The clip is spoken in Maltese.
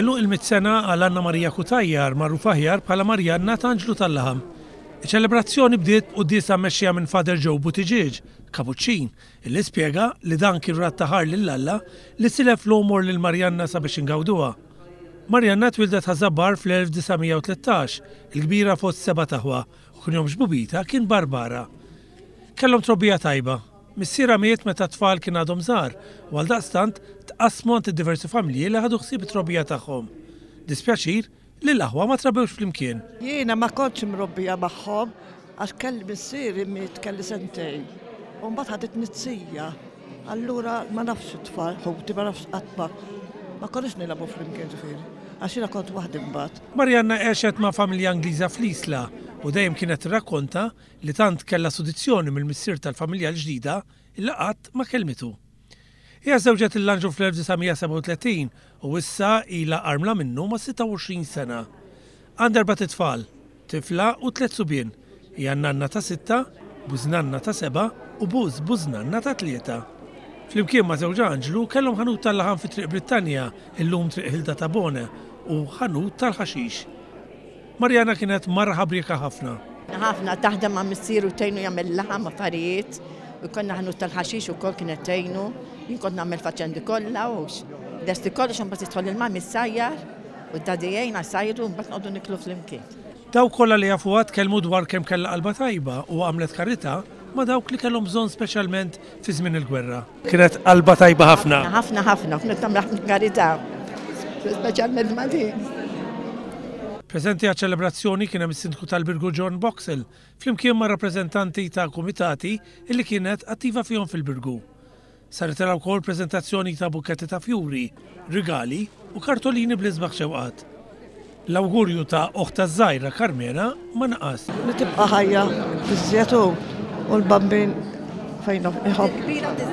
Elu il-mit-sena għal Anna Marija Kutajjar magħrufa aħjar bħala Marjanna ta' Anġlu tal-Laħam. Iċ-ċelebrazzjoni bdiet qudiesa mmexxija minn Fader Joe Buttigieg, kapuċċin, illi spjega li dan kien rat taħar lill-Alla li silef l-umor lil Marjanna sabiex ingawduha. Marjanna twildet ħażabbar fl-1913, il-kbira fost 7 taħwa, u kien jom ġbubita kien Barbara. Kellhom trobbija tajba. Missiera miet meta tfal kien għadhom żgħar, u għaldaqstant tqasmu għand diversi familji li ħadu ħsieb it-trobbija tagħhom. Dispjaċir li l-aħwa ma trabewx flimkien. Jiena ma kontx mrobbija magħhom għax kelli missieri miet kelli sentejn. U mbagħad ħadet nizzija. Allura ma nafx it-tfal, ħuti ma nafx qatt ma konniex nilagħbu flimkien ġifieri. Għax jiena kont waħdi mbagħad. Marjanna għexet ma' familja Ingliża fl-Isla u dejjem kienet tirrakkonta li tant kellha sudizzjoni mill-missier tal-familja l-ġdida illi qatt ma kelmitu. Hija żewġet il-Lanġu fl-1937 u issa ilha armla minnu ma' 26 sena. Għandha 4 tfal, tifla u 3 subien. Hija nanna ta' 6, bużnanna ta' 7 u bużnanna ta' 3. Flimkien ma' żewġ Anġlu kellhom ħanut tal-laħam fi Triq Brittanja, illum Triq Hilda ta' Bone, u ħanut tal-ħaxix. Marjana kienet marra ħabrika ħafna. Ħafna taħdem ma' missieru tgħinu jagħmel laħam affarijiet, u konna ħanut tal-ħaxix ukoll kienet tgħinu, jien kont nagħmel faċċendi kollha u desti kollox imbagħad tidħol il-mam issajjar u d-dadijejn sajru u mbagħad noqogħdu niklu flimkien. Daw kollha li jafuha tkellmu dwar kemm kellha qalba tajba u għamlet karità ma' dawk li kellhom bżonn speċjalment fi żmien il-gwerra. Kienet qalba tajba ħafna. Ħafna, kienet tagħmel karità, speċjalment ma' din. Preżenti għaċ-ċelebrazzjoni kien hemm is-Sindku tal-Birgu John Boxell, flimkien ma' rappreżentanti ta' kumitati illi kienet attiva fihom fil-Birgu. Saret wkoll preżentazzjoni ta' bukketti ta' fjuri, rigali u kartolini bl-isbaħ xewqat. L-awgurju ta' oħta żgħira Carmena ma naqas. Li tibqa' ħajja biżżejjed u l-bambin fejn iħobb.